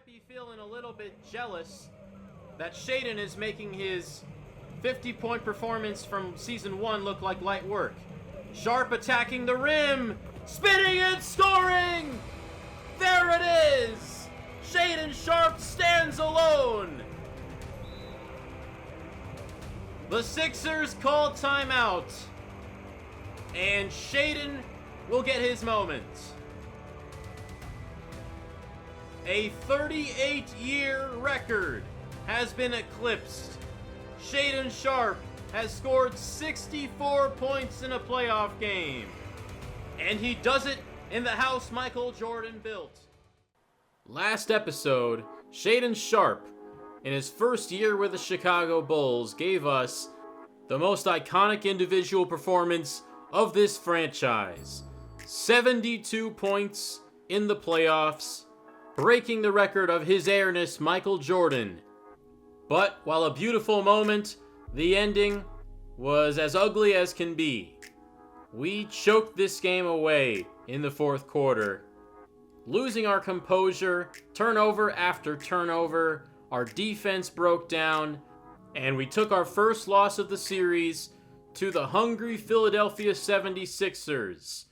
be feeling a little bit jealous that Shaedon is making his 50-point performance from Season 1 look like light work. Sharp attacking the rim, spinning and scoring! There it is! Shaedon Sharpe stands alone! The Sixers call timeout, and Shaedon will get his moment. A 38-year record has been eclipsed. Shaedon Sharpe has scored 64 points in a playoff game. And he does it in the house Michael Jordan built. Last episode, Shaedon Sharpe, in his first year with the Chicago Bulls, gave us the most iconic individual performance of this franchise. 72 points in the playoffs, breaking the record of his heiress, Michael Jordan. But while a beautiful moment, the ending was as ugly as can be. We choked this game away in the fourth quarter, losing our composure, turnover after turnover. Our defense broke down, and we took our first loss of the series to the hungry Philadelphia 76ers,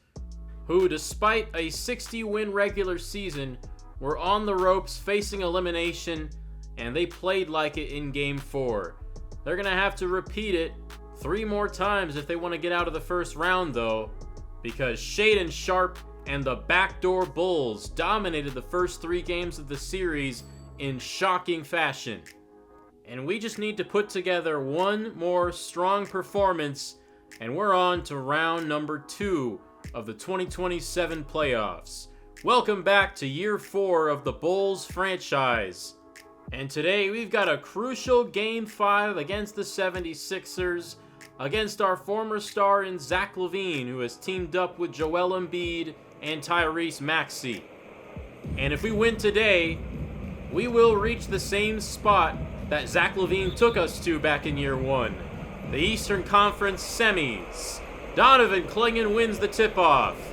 who, despite a 60-win regular season, were on the ropes facing elimination, and they played like it in Game 4. They're going to have to repeat it 3 more times if they want to get out of the first round, though, because Shaedon Sharpe and the Backdoor Bulls dominated the first 3 games of the series in shocking fashion. And we just need to put together one more strong performance, and we're on to round number 2 of the 2027 playoffs. Welcome back to year 4 of the Bulls franchise. And today we've got a crucial Game 5 against the 76ers, against our former star in Zach LaVine, who has teamed up with Joel Embiid and Tyrese Maxey. And if we win today, we will reach the same spot that Zach LaVine took us to back in year 1, the Eastern Conference semis. Donovan Clingan wins the tip-off.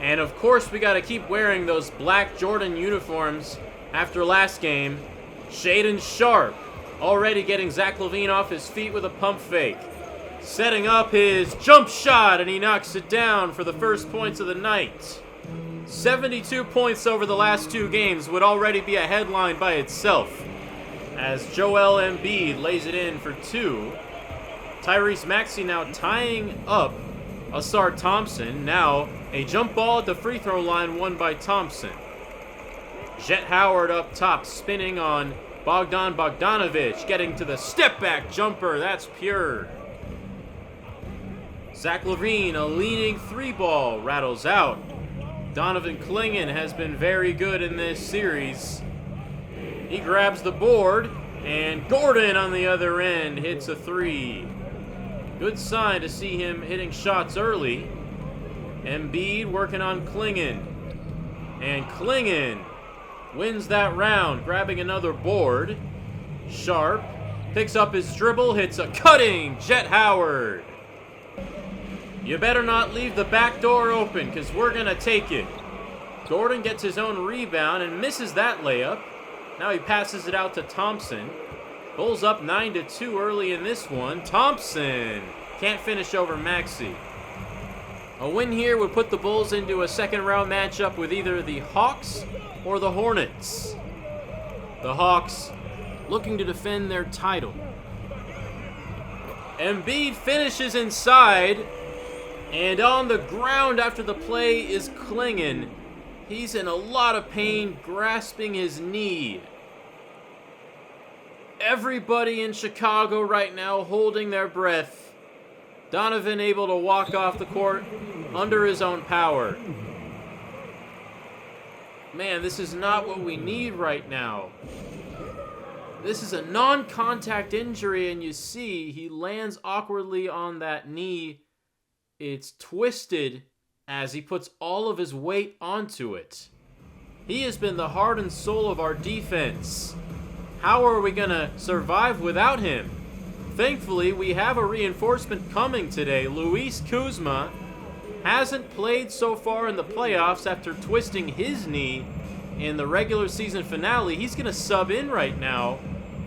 And of course we gotta keep wearing those black Jordan uniforms after last game. Shaedon Sharpe already getting Zach LaVine off his feet with a pump fake. Setting up his jump shot, and he knocks it down for the first points of the night. 72 points over the last 2 games would already be a headline by itself, as Joel Embiid lays it in for 2. Tyrese Maxey now tying up Ausar Thompson. Now a jump ball at the free throw line won by Thompson. Jett Howard up top, spinning on Bogdan Bogdanovic, getting to the step-back jumper. That's pure. Zach LaVine, a leaning 3-ball, rattles out. Donovan Clingan has been very good in this series. He grabs the board, and Gordon on the other end hits a 3. Good sign to see him hitting shots early. Embiid working on Clingan. And Clingan wins that round, grabbing another board. Sharpe picks up his dribble, hits a cutting Jett Howard. You better not leave the back door open, because we're going to take it. Gordon gets his own rebound and misses that layup. Now he passes it out to Thompson. Bulls up 9-2 early in this one. Thompson can't finish over Maxey. A win here would put the Bulls into a second-round matchup with either the Hawks or the Hornets. The Hawks looking to defend their title. Embiid finishes inside, and on the ground after the play is Clingan. He's in a lot of pain, grasping his knee. Everybody in Chicago right now holding their breath. Donovan able to walk off the court under his own power. Man, this is not what we need right now. This is a non-contact injury, and you see he lands awkwardly on that knee. It's twisted as he puts all of his weight onto it. He has been the heart and soul of our defense. How are we going to survive without him? Thankfully, we have a reinforcement coming today. Luis Kuzma hasn't played so far in the playoffs after twisting his knee in the regular season finale, he's going to sub in right now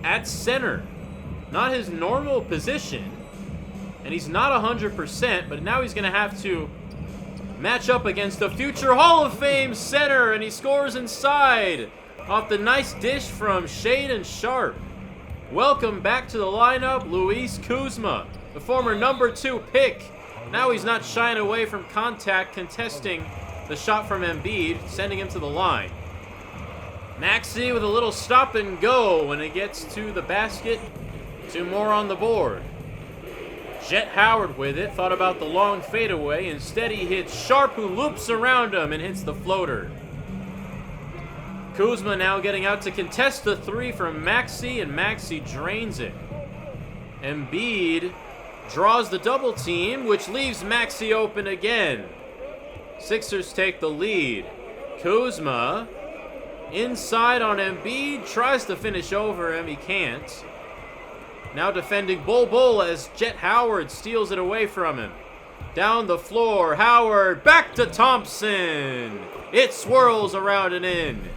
at center. Not his normal position, and he's not 100%, but now he's going to have to match up against the future Hall of Fame center, and he scores inside off the nice dish from Shaedon Sharpe. Welcome back to the lineup, Luis Kuzma, the former #2 pick. Now he's not shying away from contact, contesting the shot from Embiid, sending him to the line. Maxey with a little stop and go when it gets to the basket. 2 more on the board. Jett Howard with it, thought about the long fadeaway. Instead he hits Sharpe, who loops around him and hits the floater. Kuzma now getting out to contest the 3 from Maxey, and Maxey drains it. Embiid draws the double team, which leaves Maxey open again. Sixers take the lead. Kuzma inside on Embiid, tries to finish over him, he can't. Now defending Bol as Jett Howard steals it away from him. Down the floor, Howard, back to Thompson. It swirls around and in.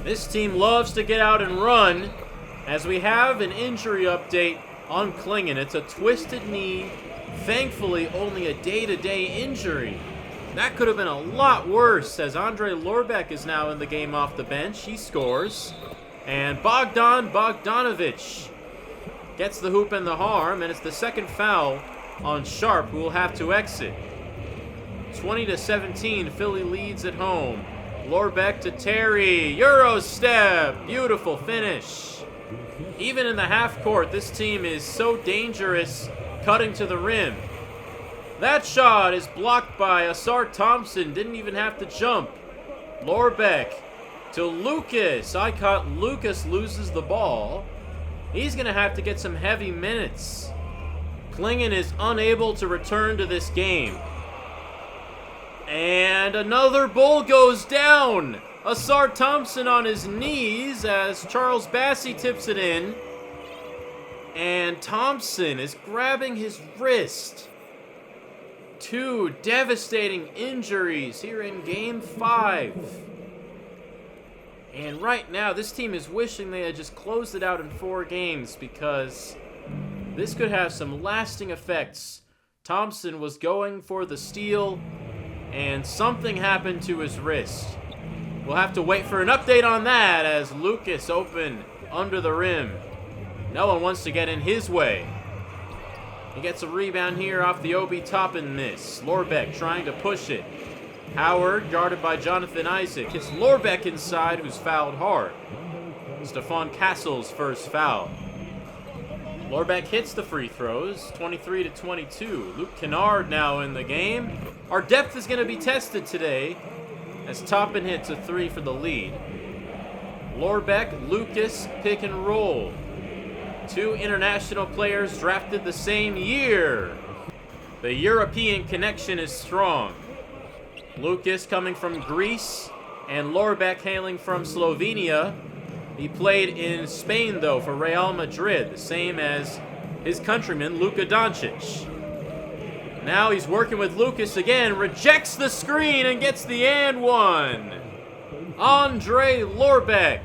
This team loves to get out and run, as we have an injury update on Clingan. It's a twisted knee, thankfully only a day-to-day injury. That could have been a lot worse, as Andre Lorbeck is now in the game off the bench. He scores. And Bogdan Bogdanovic gets the hoop and the harm, and it's the second foul on Sharpe, who will have to exit. 20-17, Philly leads at home. Lorbeck to Terry, Euro step, beautiful finish. Even in the half court, this team is so dangerous cutting to the rim. That shot is blocked by Ausar Thompson, didn't even have to jump. Lorbeck to Lucas. I caught Lucas loses the ball. He's going to have to get some heavy minutes. Clingan is unable to return to this game. And another Bull goes down. Ausar Thompson on his knees as Charles Bassey tips it in. And Thompson is grabbing his wrist. 2 devastating injuries here in Game 5. And right now, this team is wishing they had just closed it out in 4 games, because this could have some lasting effects. Thompson was going for the steal, and something happened to his wrist. We'll have to wait for an update on that, as Lucas open under the rim. No one wants to get in his way. He gets a rebound here off the Obi Toppin miss. Lorbeck trying to push it. Howard guarded by Jonathan Isaac. It's Lorbeck inside, who's fouled hard. Stephon Castle's first foul. Lorbeck hits the free throws, 23-22. Luke Kennard now in the game. Our depth is going to be tested today, as Toppin hits a 3 for the lead. Lorbeck, Lucas, pick and roll. 2 international players drafted the same year. The European connection is strong. Lucas coming from Greece, and Lorbeck hailing from Slovenia. He played in Spain, though, for Real Madrid, the same as his countryman, Luka Doncic. Now he's working with Lucas again, rejects the screen and gets the and one. Andre Lorbeck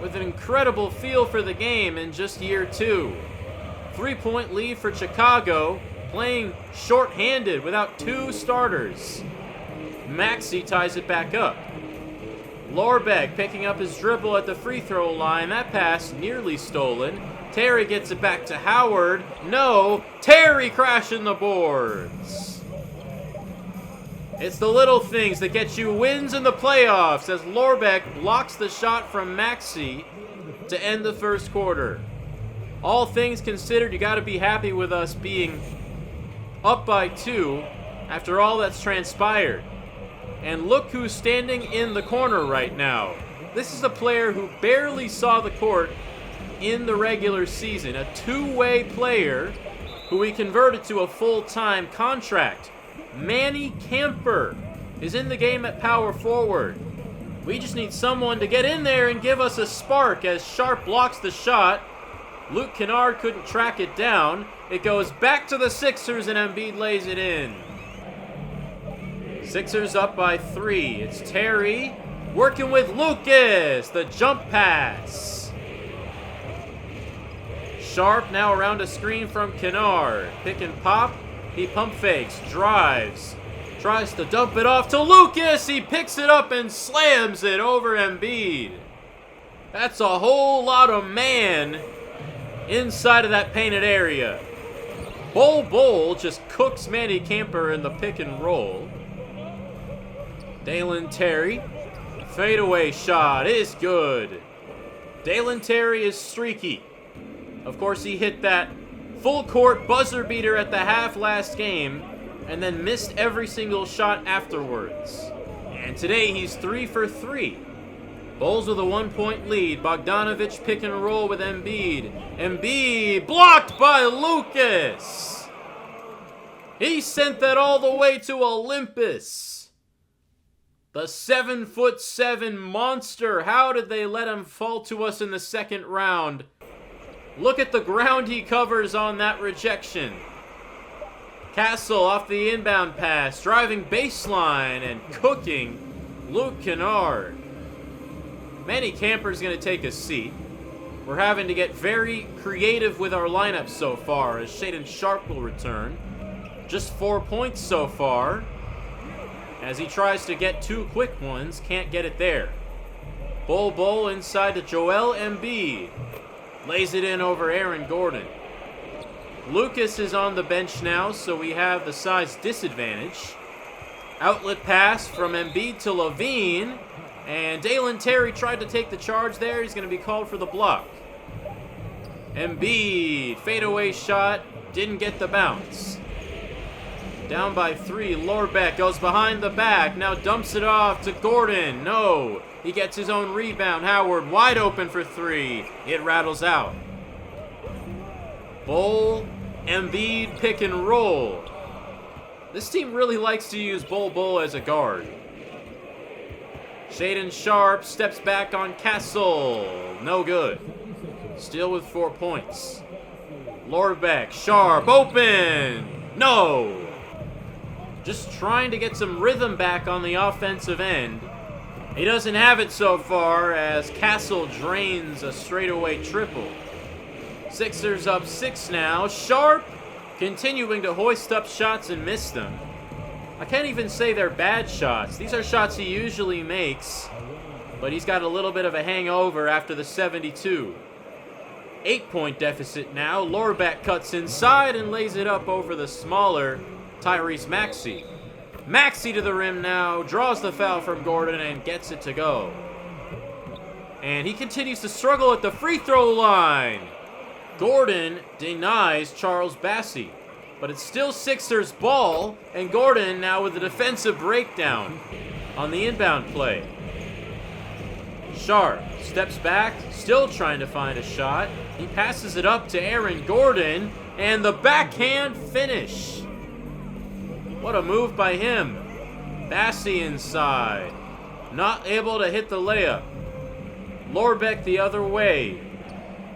with an incredible feel for the game in just year 2. 3-point lead for Chicago, playing short-handed without 2 starters. Maxey ties it back up. Lorbeck picking up his dribble at the free throw line. That pass nearly stolen. Terry gets it back to Howard. No, Terry crashing the boards. It's the little things that get you wins in the playoffs, as Lorbeck blocks the shot from Maxey to end the first quarter. All things considered, you got to be happy with us being up by 2 after all that's transpired. And look who's standing in the corner right now. This is a player who barely saw the court in the regular season. A 2-way player who we converted to a full-time contract. Manny Camper is in the game at power forward. We just need someone to get in there and give us a spark, as Sharpe blocks the shot. Luke Kennard couldn't track it down. It goes back to the Sixers, and Embiid lays it in. Sixers up by 3. It's Terry Working with Lucas, the jump pass. Sharp now around a screen from Kennard. Pick and pop. He pump fakes, drives. Tries to dump it off to Lucas. He picks it up and slams it over Embiid. That's a whole lot of man inside of that painted area. Bol just cooks Manny Camper in the pick and roll. Dalen Terry. Fadeaway shot is good. Dalen Terry is streaky. Of course, he hit that full court buzzer beater at the half last game and then missed every single shot afterwards. And today he's 3 for 3. Bulls with a 1-point lead. Bogdanovich pick and roll with Embiid. Embiid blocked by Lucas. He sent that all the way to Olympus. The 7'7" monster. How did they let him fall to us in the second round? Look at the ground he covers on that rejection. Castle off the inbound pass, driving baseline and cooking Luke Kennard. Manny Camper's going to take a seat. We're having to get very creative with our lineup so far as Shaedon Sharpe will return. Just 4 points so far. As he tries to get 2 quick ones, can't get it there. Bol inside to Joel Embiid. Lays it in over Aaron Gordon. Lucas is on the bench now, so we have the size disadvantage. Outlet pass from Embiid to Levine. And Dalen Terry tried to take the charge there. He's going to be called for the block. Embiid, fadeaway shot, didn't get the bounce. Down by 3, Lorbeck goes behind the back, now dumps it off to Gordon. No, he gets his own rebound. Howard wide open for 3. It rattles out. Bol, Embiid pick and roll. This team really likes to use Bol as a guard. Shaedon Sharpe steps back on Castle. No good. Still with 4 points. Lorbeck, Sharpe, open. No. Just trying to get some rhythm back on the offensive end. He doesn't have it so far as Castle drains a straightaway triple. Sixers up 6 now. Sharpe continuing to hoist up shots and miss them. I can't even say they're bad shots. These are shots he usually makes, but he's got a little bit of a hangover after the 72. 8-point deficit now. Lorbeck cuts inside and lays it up over the smaller Tyrese Maxey. Maxey to the rim now, draws the foul from Gordon and gets it to go. And he continues to struggle at the free throw line. Gordon denies Charles Bassey, but it's still Sixers ball, and Gordon now with a defensive breakdown on the inbound play. Sharpe steps back, still trying to find a shot. He passes it up to Aaron Gordon, and the backhand finish. What a move by him. Bassey inside. Not able to hit the layup. Lorbeck the other way.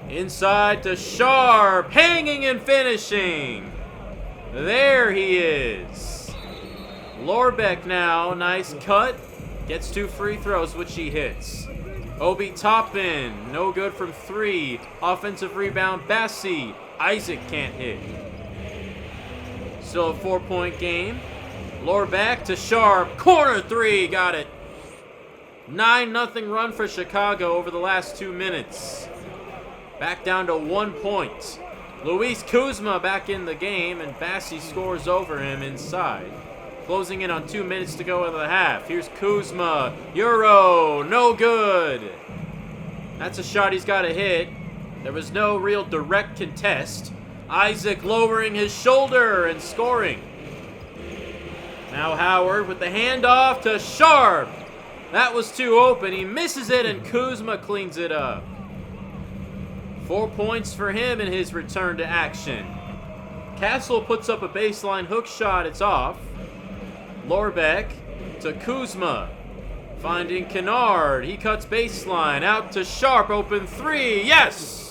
Inside to Sharpe. Hanging and finishing. There he is. Lorbeck now. Nice cut. Gets 2 free throws, which he hits. Obi Toppin. No good from 3. Offensive rebound. Bassey. Isaac can't hit. Still a 4-point game. Lorbeck to Sharpe. Corner 3. Got it. 9-0 run for Chicago over the last 2 minutes. Back down to 1 point. Luis Kuzma back in the game, and Bassey scores over him inside. Closing in on 2 minutes to go in the half. Here's Kuzma. Euro. No good. That's a shot he's got to hit. There was no real direct contest. Isaac lowering his shoulder and scoring. Now Howard with the handoff to Sharpe. That was too open. He misses it, and Kuzma cleans it up. 4 points for him in his return to action. Castle puts up a baseline hook shot. It's off. Lorbeck to Kuzma. Finding Kennard. He cuts baseline. Out to Sharpe. Open 3. Yes!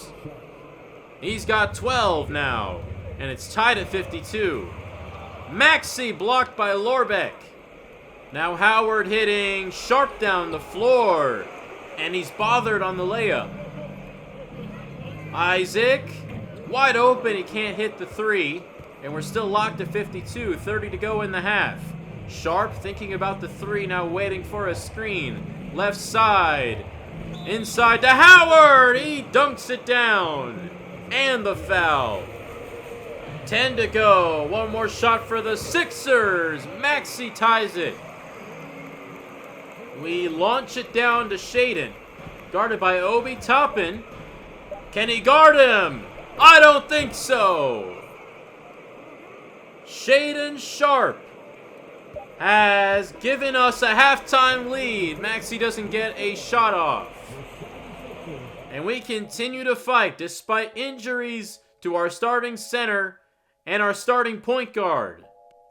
He's got 12 now. And it's tied at 52. Maxey blocked by Lorbeck. Now Howard hitting Sharp down the floor. And he's bothered on the layup. Isaac, wide open, he can't hit the three. And we're still locked at 52, 30 to go in the half. Sharp thinking about the three, now waiting for a screen. Left side. Inside to Howard, he dunks it down. And the foul. 10 to go, one more shot for the Sixers. Maxey ties it. We launch it down to Shaedon. Guarded by Obi Toppin. Can he guard him? I don't think so. Shaedon Sharp has given us a halftime lead. Maxey doesn't get a shot off. And we continue to fight despite injuries to our starting center and our starting point guard.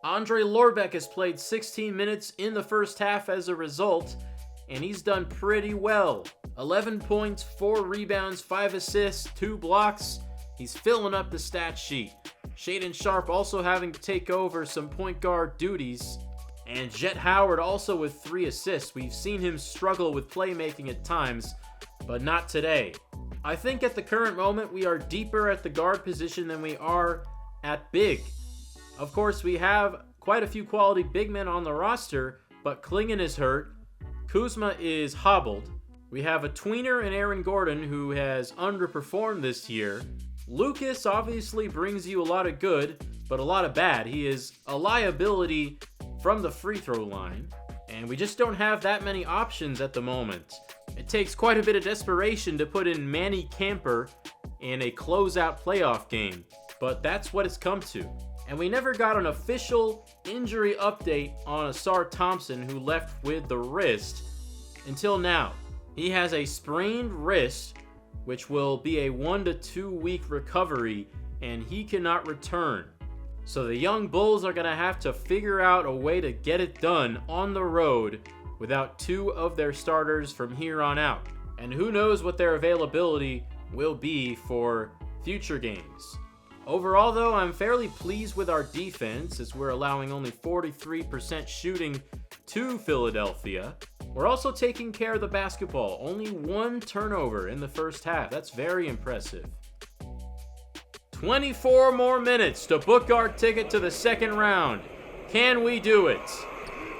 Andre Lorbeck has played 16 minutes in the first half as a result, and he's done pretty well. 11 points, 4 rebounds, 5 assists, 2 blocks. He's filling up the stat sheet. Shaedon Sharp also having to take over some point guard duties. And Jet Howard also with 3 assists. We've seen him struggle with playmaking at times, but not today. I think at the current moment we are deeper at the guard position than we are at big. Of course, we have quite a few quality big men on the roster, but Klingon is hurt. Kuzma is hobbled. We have a tweener in Aaron Gordon who has underperformed this year. Lucas obviously brings you a lot of good, but a lot of bad. He is a liability from the free throw line, and we just don't have that many options at the moment. It takes quite a bit of desperation to put in Manny Camper in a closeout playoff game, but that's what it's come to. And we never got an official injury update on Asar Thompson, who left with the wrist, until now. He has a sprained wrist, which will be a 1 to 2 week recovery, and he cannot return. So the young Bulls are going to have to figure out a way to get it done on the road without 2 of their starters from here on out. And who knows what their availability will be for future games. Overall, though, I'm fairly pleased with our defense, as we're allowing only 43% shooting to Philadelphia. We're also taking care of the basketball. Only 1 turnover in the first half. That's very impressive. 24 more minutes to book our ticket to the second round. Can we do it?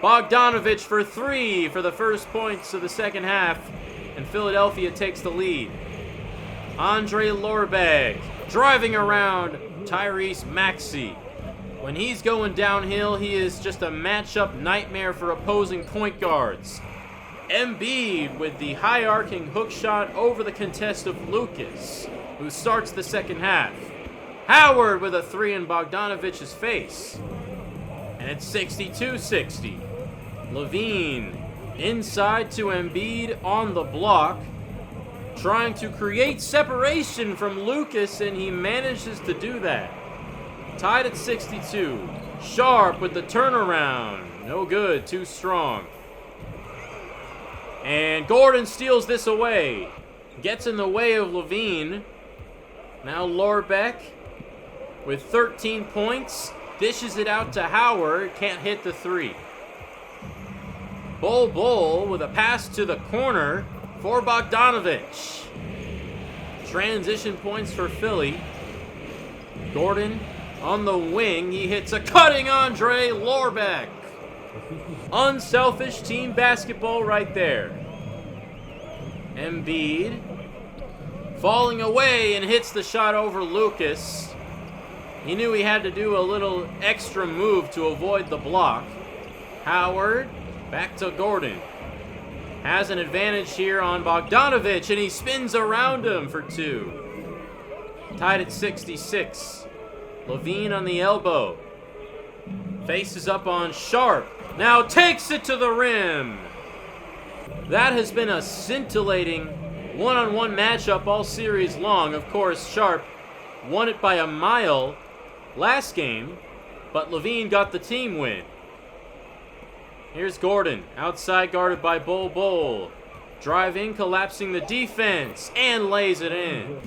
Bogdanovich for 3 for the first points of the second half, and Philadelphia takes the lead. Andre Lorbeck driving around Tyrese Maxey. When he's going downhill, he is just a matchup nightmare for opposing point guards. Embiid with the high arcing hook shot over the contest of Lucas, who starts the second half. Howard with a 3 in Bogdanovich's face. And it's 62-60. Levine inside to Embiid on the block, trying to create separation from Lucas, and he manages to do that. Tied at 62. Sharp with the turnaround. No good, too strong. And Gordon steals this away. Gets in the way of Levine. Now Lorbeck with 13 points. Dishes it out to Howard. Can't hit the 3. Bol with a pass to the corner for Bogdanovich. Transition points for Philly. Gordon on the wing. He hits a cutting Andre Lorbeck. Unselfish team basketball right there. Embiid falling away and hits the shot over Lucas. He knew he had to do a little extra move to avoid the block. Howard back to Gordon. Has an advantage here on Bogdanovich, and he spins around him for 2. Tied at 66. Levine on the elbow. Faces up on Sharp. Now takes it to the rim. That has been a scintillating one-on-one matchup all series long. Of course, Sharp won it by a mile last game, but Levine got the team win. Here's Gordon, outside guarded by Bol. Driving, collapsing the defense, and lays it in.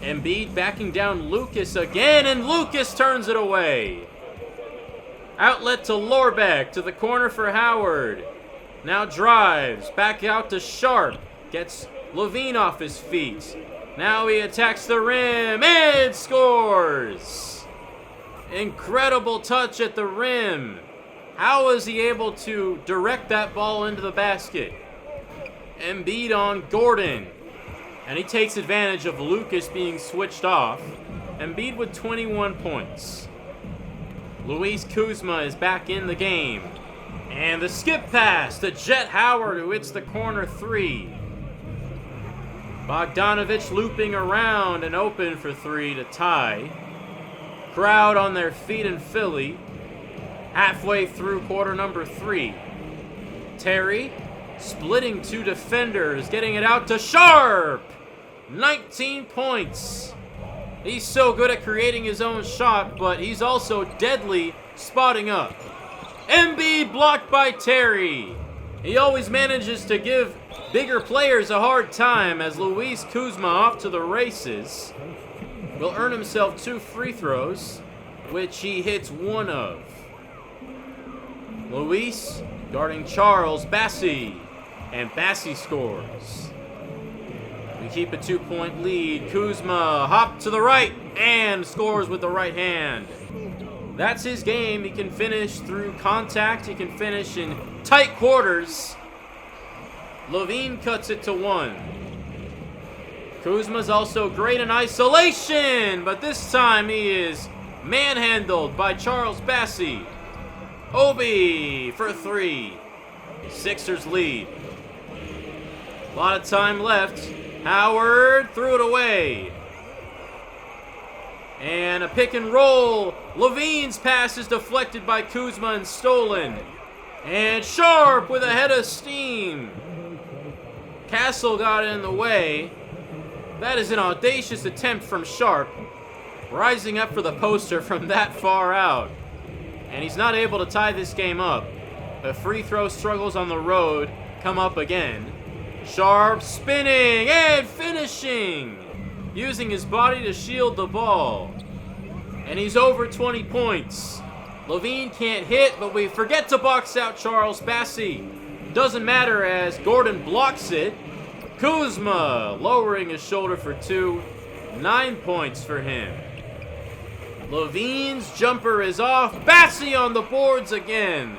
Embiid backing down Lucas again, and Lucas turns it away. Outlet to Lorbeck, to the corner for Howard. Now drives, back out to Sharp. Gets Levine off his feet. Now he attacks the rim and scores! Incredible touch at the rim. How was he able to direct that ball into the basket? Embiid on Gordon. And he takes advantage of Lucas being switched off. Embiid with 21 points. Luis Kuzma is back in the game. And the skip pass to Jet Howard, who hits the corner three. Bogdanovich looping around and open for three to tie. Crowd on their feet in Philly. Halfway through quarter number 3. Terry splitting two defenders, getting it out to Sharp. 19 points. He's so good at creating his own shot, but he's also deadly spotting up. Embiid blocked by Terry. He always manages to give bigger players a hard time as Luis Kuzma off to the races. Will earn himself 2 free throws, which he hits one of. Luis guarding Charles Bassey, and Bassey scores. We keep a 2-point lead. Kuzma hop to the right and scores with the right hand. That's his game. He can finish through contact. He can finish in tight quarters. Levine cuts it to 1. Kuzma's also great in isolation, but this time he is manhandled by Charles Bassey. Obi for 3. Sixers lead. A lot of time left. Howard threw it away. And a pick and roll. Levine's pass is deflected by Kuzma and stolen. And Sharp with a head of steam. Castle got in the way. That is an audacious attempt from Sharp. Rising up for the poster from that far out. And he's not able to tie this game up. The free throw struggles on the road come up again. Sharp spinning and finishing. Using his body to shield the ball. And he's over 20 points. Levine can't hit, but we forget to box out Charles Bassey. Doesn't matter as Gordon blocks it. Kuzma lowering his shoulder for 2. 9 points for him. Levine's jumper is off. Bassey on the boards again.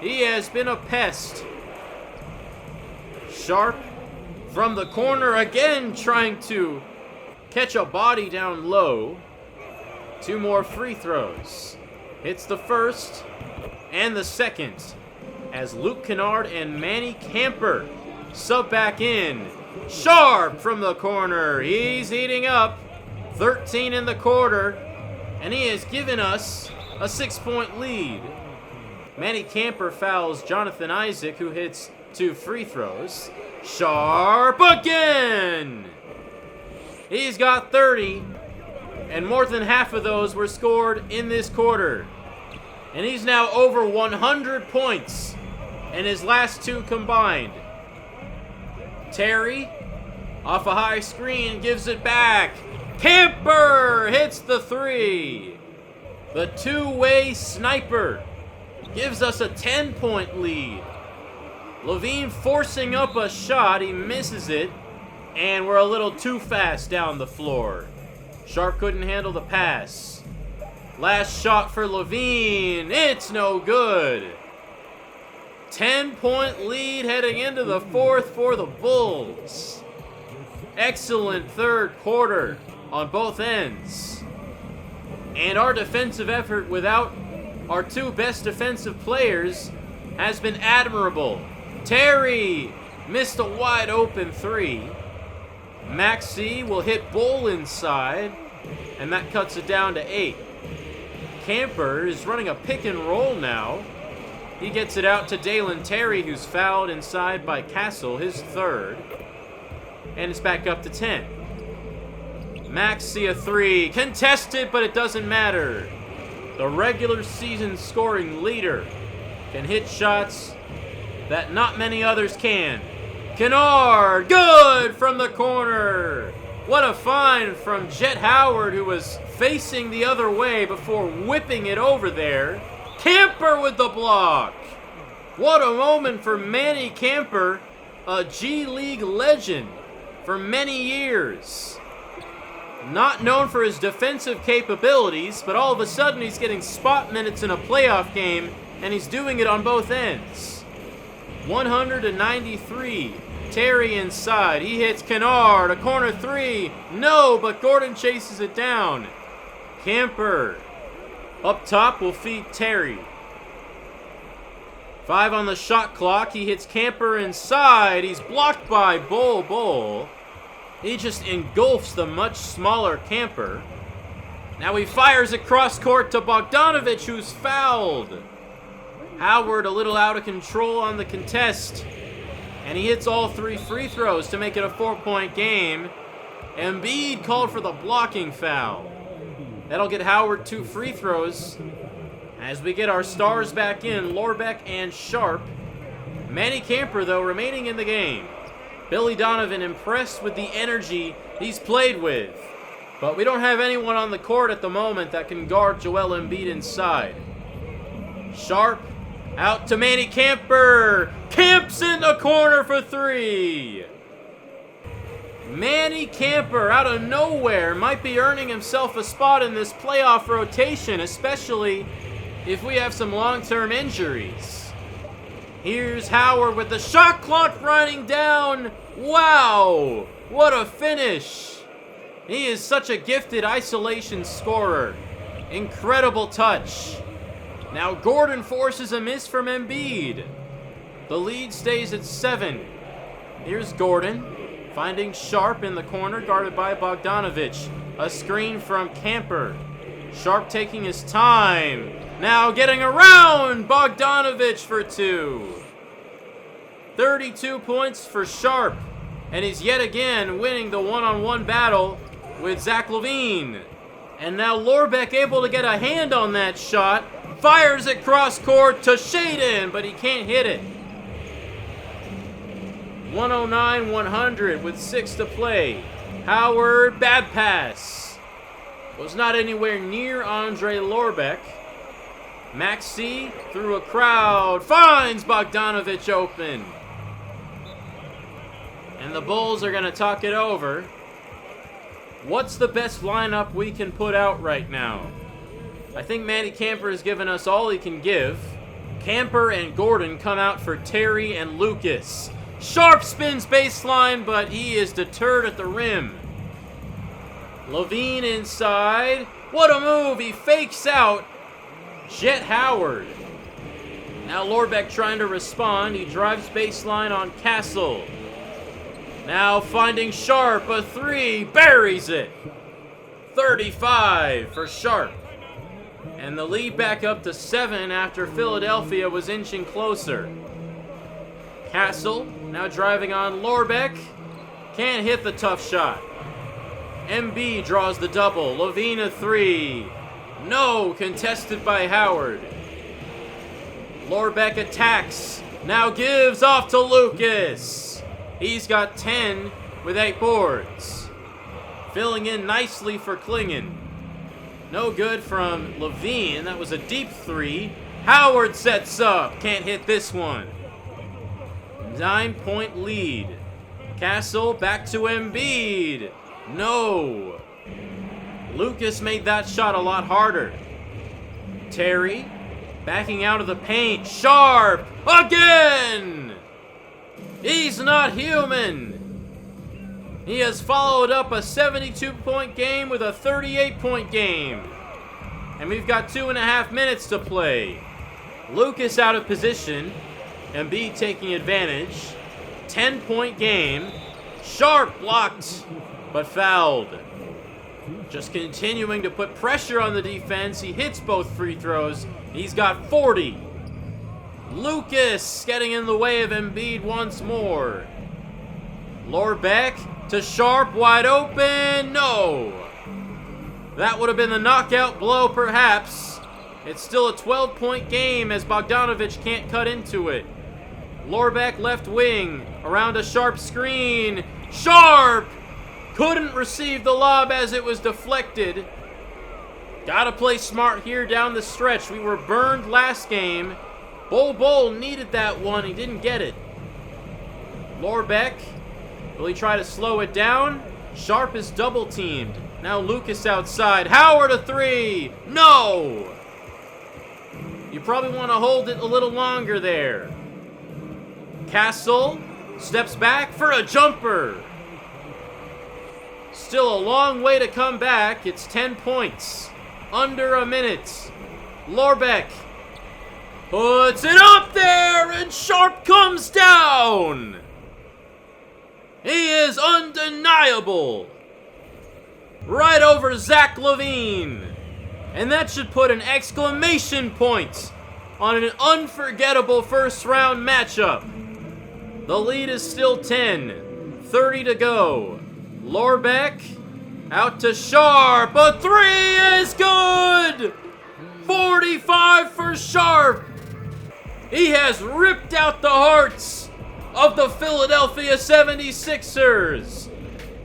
He has been a pest. Sharp from the corner again trying to catch a body down low. 2 more free throws. Hits the first and the second as Luke Kennard and Manny Camper sub back in. Sharp from the corner. He's heating up. 13 in the quarter. And he has given us a 6-point lead. Manny Camper fouls Jonathan Isaac, who hits 2 free throws. Sharp again! He's got 30, and more than half of those were scored in this quarter. And he's now over 100 points in his last 2 combined. Terry, off a high screen, gives it back. Camper hits the 3. The two-way sniper gives us a 10-point lead. Levine forcing up a shot. He misses it. And we're a little too fast down the floor. Sharp couldn't handle the pass. Last shot for Levine. It's no good. 10-point lead heading into the 4th for the Bulls. Excellent third quarter on both ends. And our defensive effort without our 2 best defensive players has been admirable. Terry missed a wide open 3. Maxey will hit Bull inside, and that cuts it down to 8. Camper is running a pick and roll now. He gets it out to Dalen Terry, who's fouled inside by Castle, his 3rd. And it's back up to 10. Maxey a 3. Contested, but it doesn't matter. The regular season scoring leader can hit shots that not many others can. Kennard, good from the corner. What a find from Jet Howard, who was facing the other way before whipping it over there. Camper with the block. What a moment for Manny Camper, a G League legend for many years. Not known for his defensive capabilities, but all of a sudden he's getting spot minutes in a playoff game, and he's doing it on both ends. 193. Terry inside. He hits Kennard. A corner three. No, but Gordon chases it down. Camper up top will feed Terry. 5 on the shot clock. He hits Camper inside. He's blocked by Bull. He just engulfs the much smaller Camper. Now he fires it cross court to Bogdanovich, who's fouled. Howard a little out of control on the contest. And he hits all 3 free throws to make it a 4-point game. Embiid called for the blocking foul. That'll get Howard 2 free throws. As we get our stars back in, Lorbeck and Sharp. Manny Camper, though, remaining in the game. Billy Donovan impressed with the energy he's played with. But we don't have anyone on the court at the moment that can guard Joel Embiid inside. Sharp out to Manny Camper. Camps in the corner for 3. Manny Camper out of nowhere might be earning himself a spot in this playoff rotation, especially if we have some long-term injuries. Here's Howard with the shot clock running down. Wow, what a finish. He is such a gifted isolation scorer. Incredible touch. Now Gordon forces a miss from Embiid. The lead stays at 7. Here's Gordon finding Sharp in the corner, guarded by Bogdanovich. A screen from Camper. Sharp taking his time. Now getting around Bogdanovich for 2. 32 points for Sharp. And he's yet again winning the one-on-one battle with Zach LaVine. And now Lorbeck able to get a hand on that shot. Fires it cross court to Shaedon, but he can't hit it. 109-100 with 6 to play. Howard, bad pass. Was not anywhere near Andre Lorbeck. Maxey through a crowd. Finds Bogdanovich open. And the Bulls are going to talk it over. What's the best lineup we can put out right now? I think Manny Camper has given us all he can give. Camper and Gordon come out for Terry and Lucas. Sharp spins baseline, but he is deterred at the rim. LaVine inside. What a move. He fakes out Jet Howard. Now Lorbeck trying to respond. He drives baseline on Castle. Now finding Sharp, a 3, buries it. 35 for Sharp. And the lead back up to 7 after Philadelphia was inching closer. Castle now driving on Lorbeck. Can't hit the tough shot. MB draws the double. LaVine a 3. No, contested by Howard. Lorbeck attacks. Now gives off to Lucas. He's got 10 with 8 boards. Filling in nicely for Klingon. No good from LaVine. That was a deep 3. Howard sets up. Can't hit this one. 9-point lead. Castle back to Embiid. No. Lucas made that shot a lot harder. Terry backing out of the paint. Sharp again. He's not human. He has followed up a 72-point game with a 38-point game. And we've got 2.5 minutes to play. Lucas out of position. Embiid taking advantage. 10-point game. Sharp blocked, but fouled. Just continuing to put pressure on the defense. He hits both free throws. He's got 40. Lucas getting in the way of Embiid once more. Lorbeck to Sharp, wide open. No. That would have been the knockout blow, perhaps. It's still a 12-point game as Bogdanovich can't cut into it. Lorbeck left wing, around a Sharp screen. Sharp couldn't receive the lob as it was deflected. Gotta play smart here down the stretch. We were burned last game. Bol needed that one. He didn't get it. Lorbeck. Will he try to slow it down? Sharp is double teamed. Now Lucas outside. Howard a three. No! You probably want to hold it a little longer there. Castle steps back for a jumper. Still a long way to come back. It's 10 points. Under a minute. Lorbeck puts it up there, and Sharp comes down. He is undeniable. Right over Zach LaVine. And that should put an exclamation point on an unforgettable first round matchup. The lead is still 10. 30 to go. Lorbeck out to Sharp. A three is good. 45 for Sharp. He has ripped out the hearts of the Philadelphia 76ers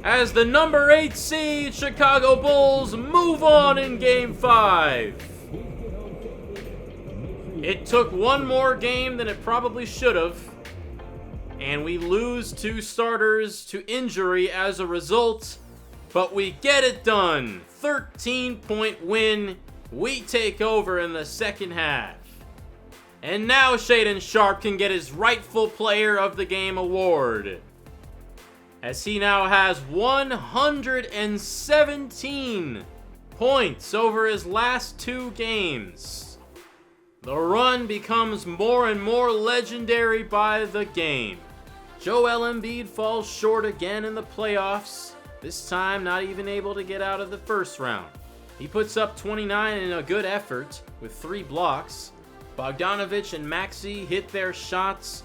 as the number 8 seed Chicago Bulls move on in Game 5. It took one more game than it probably should have, and we lose 2 starters to injury as a result, but we get it done. 13-point win. We take over in the second half. And now Shaedon Sharpe can get his rightful Player of the Game award, as he now has 117 points over his last 2 games. The run becomes more and more legendary by the game. Joel Embiid falls short again in the playoffs, this time not even able to get out of the first round. He puts up 29 in a good effort with 3 blocks. Bogdanovic and Maxey hit their shots.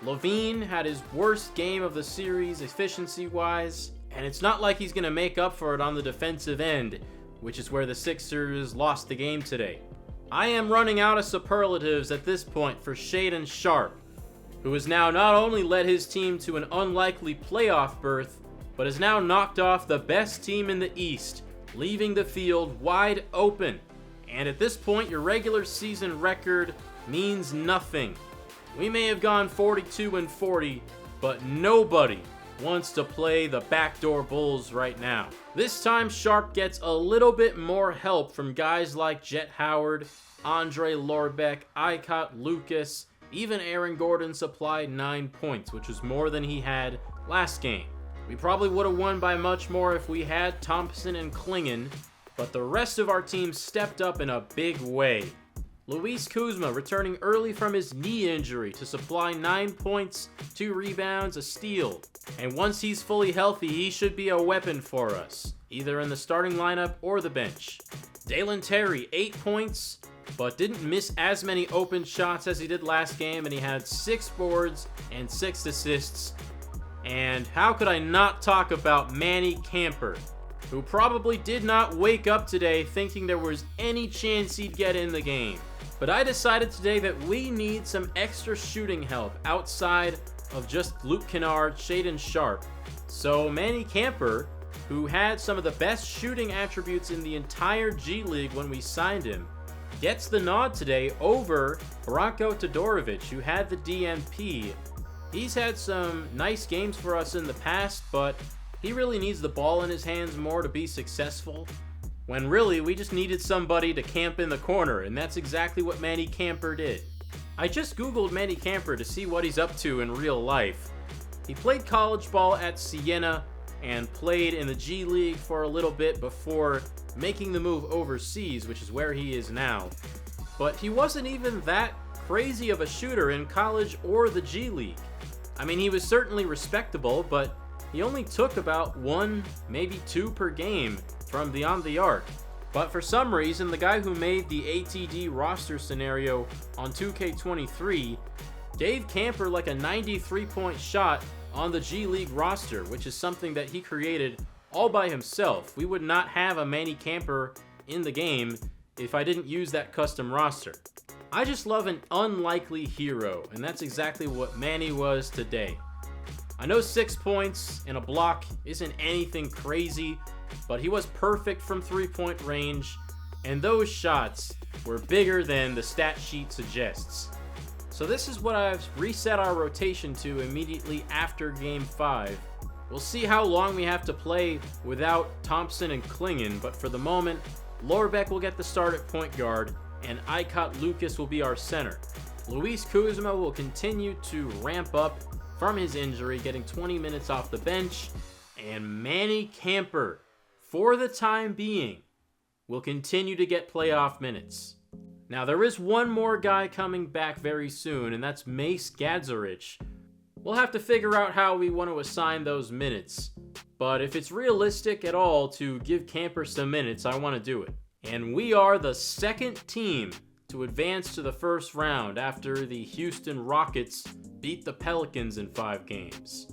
LaVine had his worst game of the series efficiency-wise, and it's not like he's going to make up for it on the defensive end, which is where the Sixers lost the game today. I am running out of superlatives at this point for Shaedon Sharpe, who has now not only led his team to an unlikely playoff berth, but has now knocked off the best team in the East, leaving the field wide open. And at this point, your regular season record means nothing. We may have gone 42-40, but nobody wants to play the backdoor Bulls right now. This time, Sharpe gets a little bit more help from guys like Jet Howard, Andre Lorbeck, Icot Lucas. Even Aaron Gordon supplied 9 points, which was more than he had last game. We probably would have won by much more if we had Thompson and Klingon, but the rest of our team stepped up in a big way. Luis Kuzma returning early from his knee injury to supply 9 points, 2 rebounds, a steal. And once he's fully healthy, he should be a weapon for us, either in the starting lineup or the bench. Dalen Terry, 8 points, but didn't miss as many open shots as he did last game, and he had 6 boards and 6 assists. And how could I not talk about Manny Camper, who probably did not wake up today thinking there was any chance he'd get in the game. But I decided today that we need some extra shooting help outside of just Luke Kennard, Shaedon Sharpe. So Manny Camper, who had some of the best shooting attributes in the entire G League when we signed him, gets the nod today over Branko Todorovic, who had the DNP. He's had some nice games for us in the past, but he really needs the ball in his hands more to be successful, when really we just needed somebody to camp in the corner, and that's exactly what Manny Camper did. I just googled Manny Camper to see what he's up to in real life. He played college ball at Siena and played in the G League for a little bit before making the move overseas, which is where he is now. But he wasn't even that crazy of a shooter in college or the G League. I mean, he was certainly respectable, but he only took about 1, maybe 2 per game from beyond the arc. But for some reason, the guy who made the ATD roster scenario on 2K23 gave Camper like a 93-point shot on the G League roster, which is something that he created all by himself. We would not have a Manny Camper in the game if I didn't use that custom roster. I just love an unlikely hero, and that's exactly what Manny was today. I know 6 points and a block isn't anything crazy, but he was perfect from 3-point range. and those shots were bigger than the stat sheet suggests. So this is what I've reset our rotation to immediately after Game 5. We'll see how long we have to play without Thompson and Klingon, but for the moment, Lorbeck will get the start at point guard, and Icot Lucas will be our center. Luis Kuzma will continue to ramp up from his injury, getting 20 minutes off the bench, and Manny Camper, for the time being, will continue to get playoff minutes. Now, there is one more guy coming back very soon, and that's Mace Gadzarich. We'll have to figure out how we want to assign those minutes, but if it's realistic at all to give Camper some minutes, I want to do it. And we are the second team to advance to the first round after the Houston Rockets beat the Pelicans in 5 games.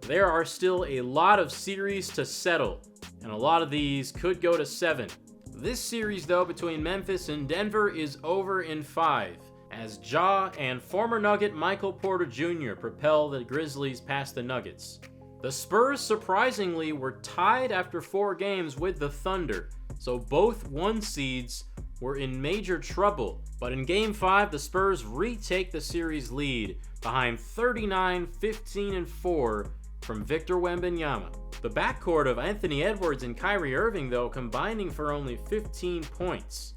There are still a lot of series to settle, and a lot of these could go to 7. This series, though, between Memphis and Denver is over in 5, as Ja and former Nugget Michael Porter Jr. propel the Grizzlies past the Nuggets. The Spurs, surprisingly, were tied after 4 games with the Thunder, so both 1 seeds were in major trouble. But in Game 5, the Spurs retake the series lead behind 39-15-4 from Victor Wembanyama. The backcourt of Anthony Edwards and Kyrie Irving, though, combining for only 15 points.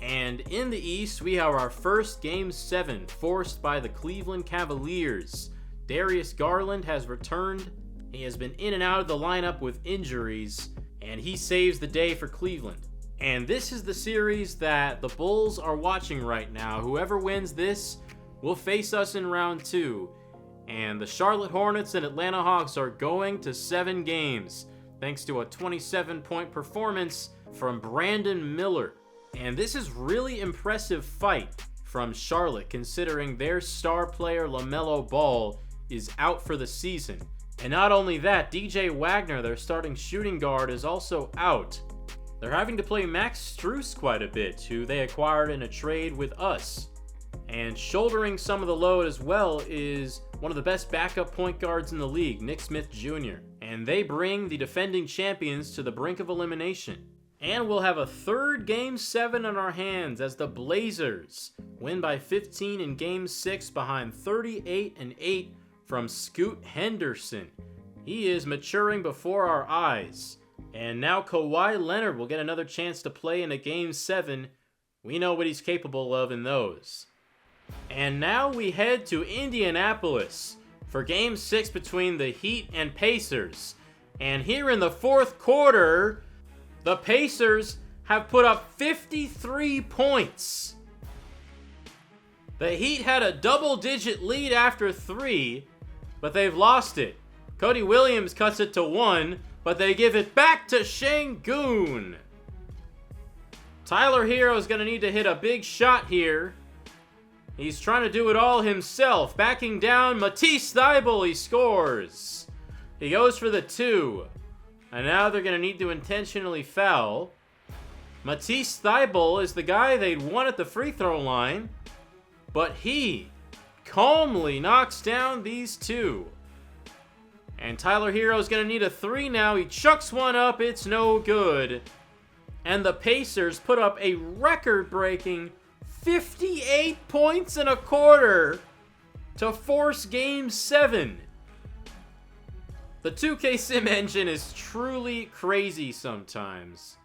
And in the East, we have our first Game 7 forced by the Cleveland Cavaliers. Darius Garland has returned. He has been in and out of the lineup with injuries, and he saves the day for Cleveland. And this is the series that the Bulls are watching right now. Whoever wins this will face us in round 2. And the Charlotte Hornets and Atlanta Hawks are going to 7 games, thanks to a 27-point performance from Brandon Miller. And this is really impressive fight from Charlotte, considering their star player LaMelo Ball is out for the season. And not only that, DJ Wagner, their starting shooting guard, is also out. They're having to play Max Strus quite a bit, who they acquired in a trade with us. And shouldering some of the load as well is one of the best backup point guards in the league, Nick Smith Jr. And they bring the defending champions to the brink of elimination. And we'll have a third Game 7 on our hands as the Blazers win by 15 in Game 6 behind 38-8 from Scoot Henderson. He is maturing before our eyes. And now Kawhi Leonard will get another chance to play in a Game 7. We know what he's capable of in those. And now we head to Indianapolis for Game 6 between the Heat and Pacers. And here in the fourth quarter, the Pacers have put up 53 points. The Heat had a double-digit lead after 3, but they've lost it. Cody Williams cuts it to 1, but they give it back to Şengün. Tyler Hero is going to need to hit a big shot here. He's trying to do it all himself. Backing down, Matisse Thybulle, he scores. He goes for the 2. And now they're going to need to intentionally foul. Matisse Thybulle is the guy they'd want at the free throw line. But he calmly knocks down these 2. And Tyler Hero's going to need a 3 now. He chucks one up. It's no good. And the Pacers put up a record-breaking 58 points in a quarter to force Game 7. The 2K Sim engine is truly crazy sometimes.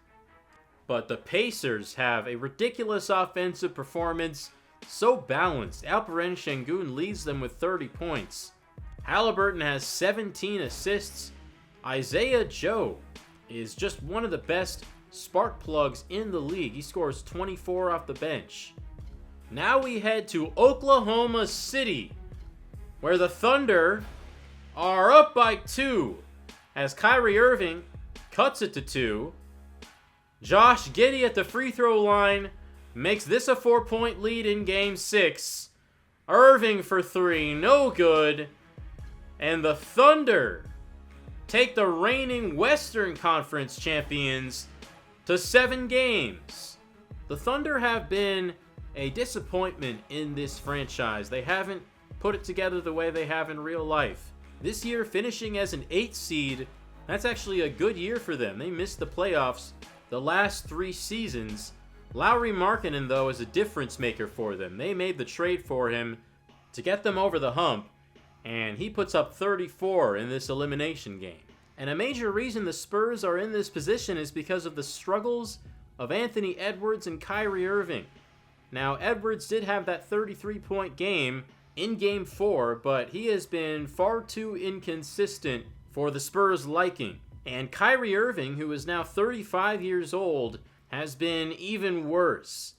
But the Pacers have a ridiculous offensive performance, so balanced. Alperen Şengün leads them with 30 points. Halliburton has 17 assists. Isaiah Joe is just one of the best spark plugs in the league. He scores 24 off the bench. Now we head to Oklahoma City, where the Thunder are up by 2 as Kyrie Irving cuts it to 2. Josh Giddey at the free throw line makes this a 4-point lead in Game 6. Irving for 3, no good. And the Thunder take the reigning Western Conference champions to 7 games. The Thunder have been a disappointment in this franchise. They haven't put it together the way they have in real life. This year, finishing as an 8th seed, that's actually a good year for them. They missed the playoffs the last 3 seasons, Lauri Markkanen, though, is a difference maker for them. They made the trade for him to get them over the hump, and he puts up 34 in this elimination game. And a major reason the Spurs are in this position is because of the struggles of Anthony Edwards and Kyrie Irving. Now, Edwards did have that 33-point game in Game 4, but he has been far too inconsistent for the Spurs' liking. And Kyrie Irving, who is now 35 years old, has been even worse.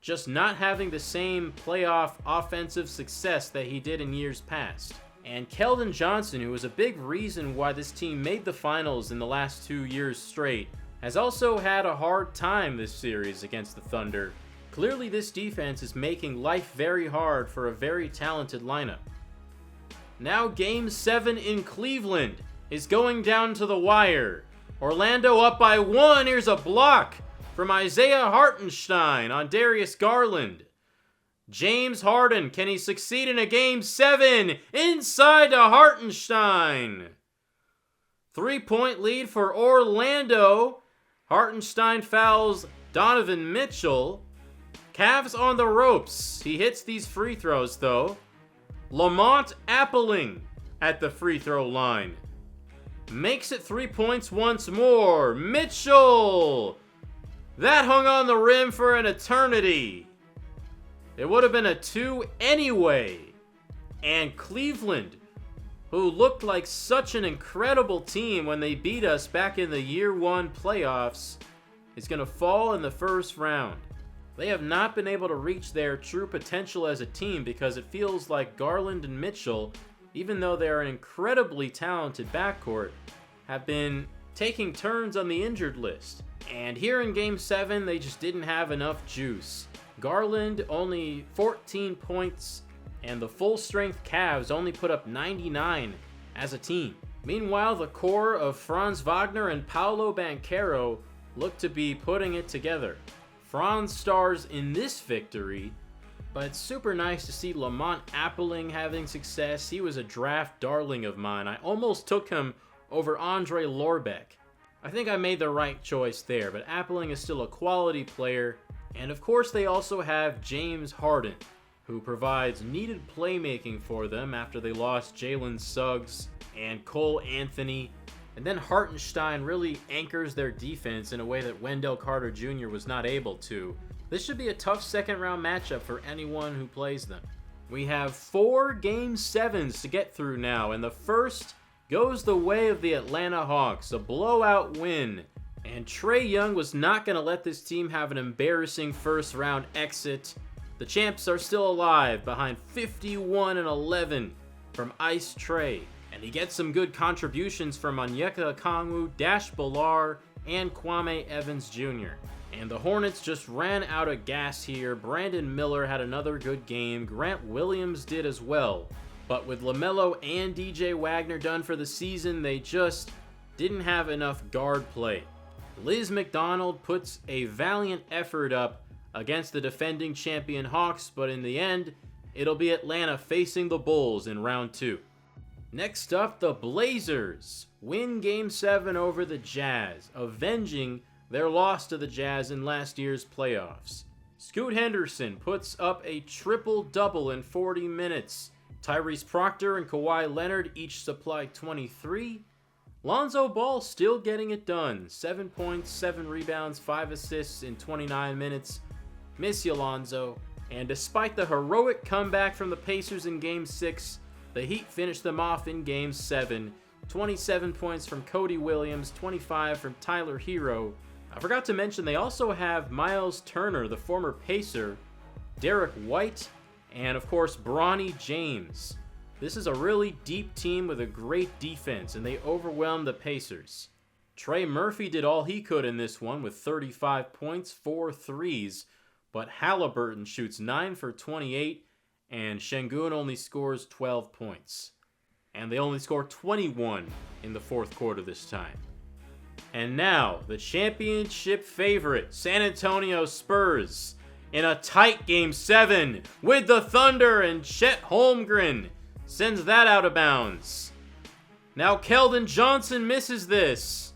Just not having the same playoff offensive success that he did in years past. And Keldon Johnson, who was a big reason why this team made the finals in the last 2 years straight, has also had a hard time this series against the Thunder. Clearly this defense is making life very hard for a very talented lineup. Now Game 7 in Cleveland is going down to the wire. Orlando up by 1. Here's a block from Isaiah Hartenstein on Darius Garland. James Harden, can he succeed in a Game 7? Inside to Hartenstein. 3-point lead for Orlando. Hartenstein fouls Donovan Mitchell. Cavs on the ropes. He hits these free throws, though. Lamont Appling at the free throw line. Makes it 3 points once more. Mitchell! That hung on the rim for an eternity. It would have been a 2 anyway. And Cleveland, who looked like such an incredible team when they beat us back in the Year 1 playoffs, is going to fall in the first round. They have not been able to reach their true potential as a team because it feels like Garland and Mitchell, even though they are an incredibly talented backcourt, have been taking turns on the injured list. And here in Game 7, they just didn't have enough juice. Garland only 14 points, and the full-strength Cavs only put up 99 as a team. Meanwhile, the core of Franz Wagner and Paolo Banchero look to be putting it together. Franz stars in this victory, but it's super nice to see Lamont Appling having success. He was a draft darling of mine. I almost took him over Andre Lorbeck. I think I made the right choice there, but Appling is still a quality player. And of course they also have James Harden, who provides needed playmaking for them after they lost Jalen Suggs and Cole Anthony. And then Hartenstein really anchors their defense in a way that Wendell Carter Jr. was not able to. This should be a tough second round matchup for anyone who plays them. We have 4 Game 7s to get through now, and the first goes the way of the Atlanta Hawks, a blowout win. And Trae Young was not going to let this team have an embarrassing first round exit. The champs are still alive behind 51-11 from Ice Trae. And he gets some good contributions from Onyeka Okongwu, Dash Bilal, and Kwame Evans Jr. And the Hornets just ran out of gas here. Brandon Miller had another good game. Grant Williams did as well. But with LaMelo and DJ Wagner done for the season, they just didn't have enough guard play. Liz McDonald puts a valiant effort up against the defending champion Hawks, but in the end, it'll be Atlanta facing the Bulls in round 2. Next up, the Blazers win Game 7 over the Jazz, avenging their loss to the Jazz in last year's playoffs. Scoot Henderson puts up a triple-double in 40 minutes. Tyrese Proctor and Kawhi Leonard each supply 23. Lonzo Ball still getting it done. 7 points, 7 rebounds, 5 assists in 29 minutes. Miss you, Lonzo. And despite the heroic comeback from the Pacers in Game 6, the Heat finished them off in Game 7. 27 points from Cody Williams, 25 from Tyler Hero. I forgot to mention they also have Miles Turner, the former Pacer, Derek White, and of course Bronny James. This is a really deep team with a great defense, and they overwhelmed the Pacers. Trey Murphy did all he could in this one with 35 points, 4 threes, but Halliburton shoots 9 for 28, and Şengün only scores 12 points. And they only score 21 in the fourth quarter this time. And now, the championship favorite, San Antonio Spurs, in a tight Game 7 with the Thunder, and Chet Holmgren sends that out of bounds. Now Keldon Johnson misses this.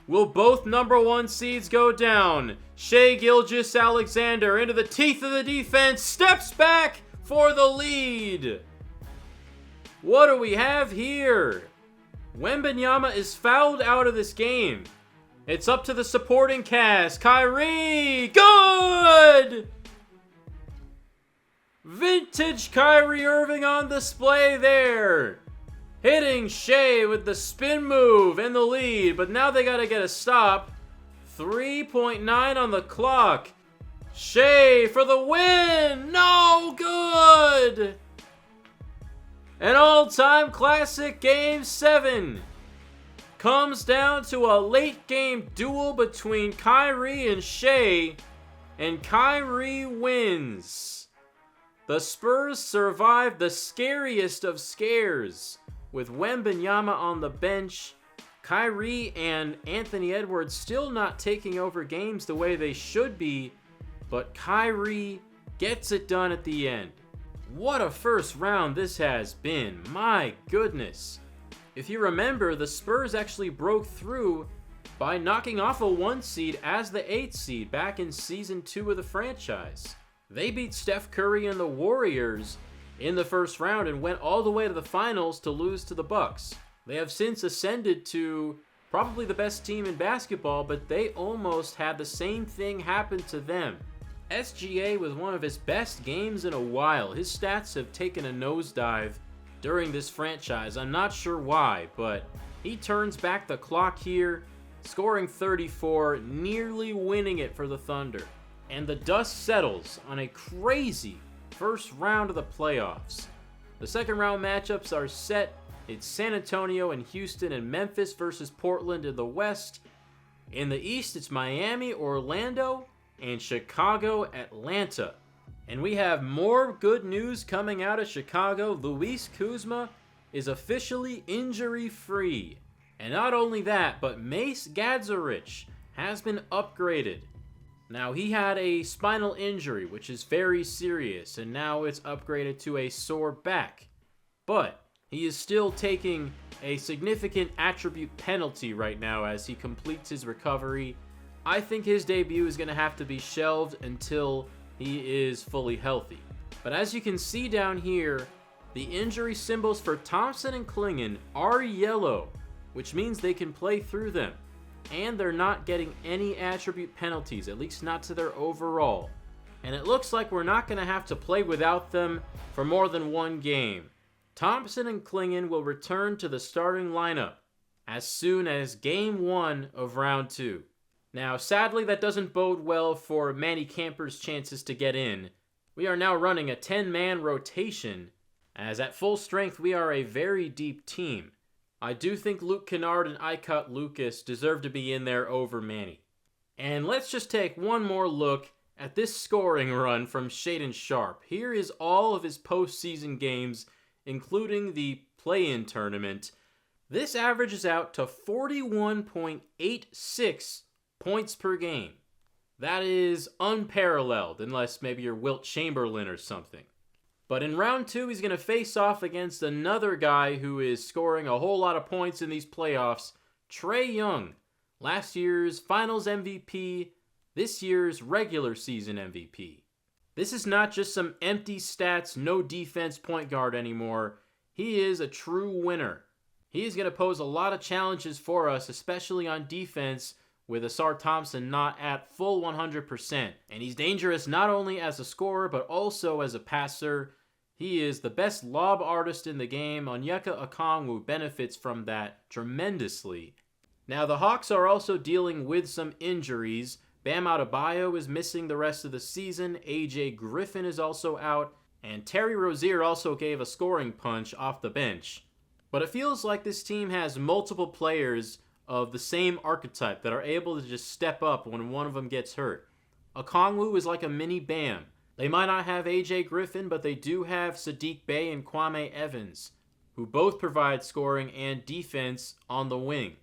Will both number 1 seeds go down? Shai Gilgeous-Alexander into the teeth of the defense, steps back for the lead. What do we have here? Wembanyama is fouled out of this game. It's up to the supporting cast. Kyrie, good! Vintage Kyrie Irving on display there. Hitting Shai with the spin move in the lead, but now they gotta get a stop. 3.9 on the clock. Shai for the win! No good! An all-time classic Game 7 comes down to a late-game duel between Kyrie and Shai, and Kyrie wins. The Spurs survived the scariest of scares with Wembanyama on the bench. Kyrie and Anthony Edwards still not taking over games the way they should be, but Kyrie gets it done at the end. What a first round this has been, my goodness. If you remember, the Spurs actually broke through by knocking off a 1 seed as the 8 seed back in Season 2 of the franchise. They beat Steph Curry and the Warriors in the first round and went all the way to the finals to lose to the Bucks. They have since ascended to probably the best team in basketball, but they almost had the same thing happen to them. SGA was one of his best games in a while. His stats have taken a nosedive during this franchise. I'm not sure why, but he turns back the clock here, scoring 34, nearly winning it for the Thunder. And the dust settles on a crazy first round of the playoffs. The second round matchups are set. It's San Antonio and Houston and Memphis versus Portland in the West. In the East, it's Miami, Orlando, and Chicago, Atlanta. And we have more good news coming out of Chicago. Luis Kuzma is officially injury-free. And not only that, but Mace Gadzarich has been upgraded. Now, he had a spinal injury, which is very serious, and now it's upgraded to a sore back. But he is still taking a significant attribute penalty right now as he completes his recovery. I think his debut is going to have to be shelved until he is fully healthy. But as you can see down here, the injury symbols for Thompson and Clingan are yellow, which means they can play through them. And they're not getting any attribute penalties, at least not to their overall. And it looks like we're not going to have to play without them for more than one game. Thompson and Clingan will return to the starting lineup as soon as Game 1 of Round 2. Now, sadly, that doesn't bode well for Manny Camper's chances to get in. We are now running a 10-man rotation, as at full strength we are a very deep team. I do think Luke Kennard and Icot Lucas deserve to be in there over Manny. And let's just take one more look at this scoring run from Shaedon Sharpe. Here is all of his postseason games, including the play-in tournament. This averages out to 41.86 points per game. That is unparalleled, unless maybe you're Wilt Chamberlain or something. But in round 2, he's going to face off against another guy who is scoring a whole lot of points in these playoffs, Trae Young. Last year's Finals MVP, this year's regular season MVP. This is not just some empty stats, no defense point guard anymore. He is a true winner. He is going to pose a lot of challenges for us, especially on defense, with Ausar Thompson not at full 100%. And he's dangerous not only as a scorer, but also as a passer. He is the best lob artist in the game. Onyeka Okongwu benefits from that tremendously. Now, the Hawks are also dealing with some injuries. Bam Adebayo is missing the rest of the season. AJ Griffin is also out. And Terry Rozier also gave a scoring punch off the bench. But it feels like this team has multiple players of the same archetype that are able to just step up when one of them gets hurt. Okongwu is like a mini Bam. They might not have AJ Griffin, but they do have Saddiq Bey and Kwame Evans, who both provide scoring and defense on the wing.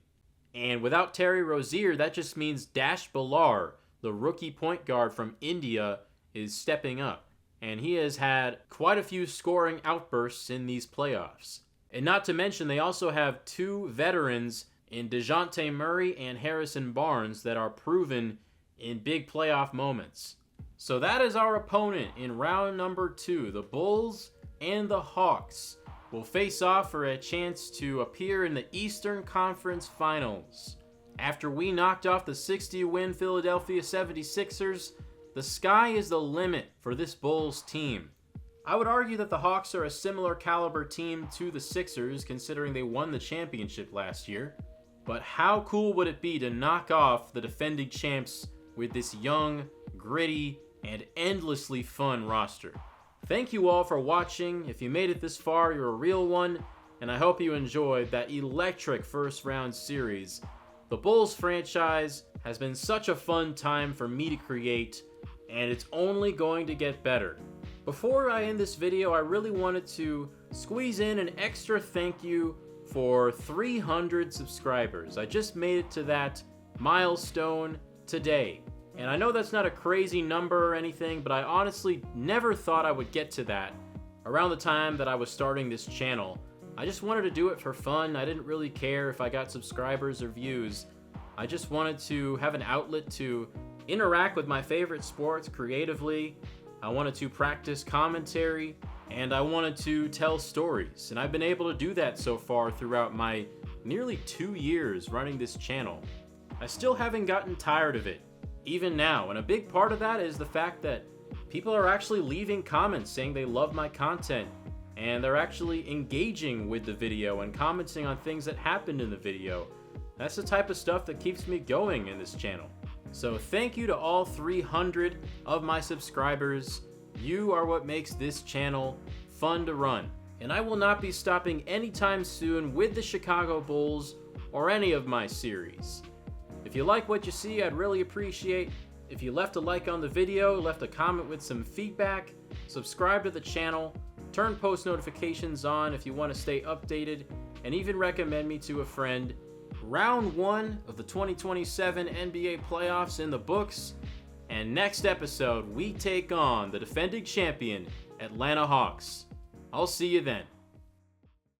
And without Terry Rozier, that just means Dash Bilal, the rookie point guard from India, is stepping up. And he has had quite a few scoring outbursts in these playoffs. And not to mention, they also have two veterans in DeJounte Murray and Harrison Barnes that are proven in big playoff moments. So that is our opponent in round number 2. The Bulls and the Hawks will face off for a chance to appear in the Eastern Conference Finals. After we knocked off the 60-win Philadelphia 76ers, the sky is the limit for this Bulls team. I would argue that the Hawks are a similar caliber team to the Sixers, considering they won the championship last year. But how cool would it be to knock off the defending champs with this young, gritty, and endlessly fun roster? Thank you all for watching. If you made it this far, you're a real one, and I hope you enjoyed that electric first round series. The Bulls franchise has been such a fun time for me to create, and it's only going to get better. Before I end this video, I really wanted to squeeze in an extra thank you for 300 subscribers. I just made it to that milestone today. And I know that's not a crazy number or anything, but I honestly never thought I would get to that around the time that I was starting this channel. I just wanted to do it for fun. I didn't really care if I got subscribers or views. I just wanted to have an outlet to interact with my favorite sports creatively. I wanted to practice commentary, and I wanted to tell stories. And I've been able to do that so far throughout my nearly 2 years running this channel. I still haven't gotten tired of it, even now. And a big part of that is the fact that people are actually leaving comments saying they love my content, and they're actually engaging with the video and commenting on things that happened in the video. That's the type of stuff that keeps me going in this channel. So thank you to all 300 of my subscribers. You are what makes this channel fun to run. And I will not be stopping anytime soon with the Chicago Bulls or any of my series. If you like what you see, I'd really appreciate if you left a like on the video, left a comment with some feedback, subscribe to the channel, turn post notifications on if you want to stay updated, and even recommend me to a friend. Round 1 of the 2027 NBA playoffs in the books, and next episode we take on the defending champion Atlanta Hawks. I'll see you then.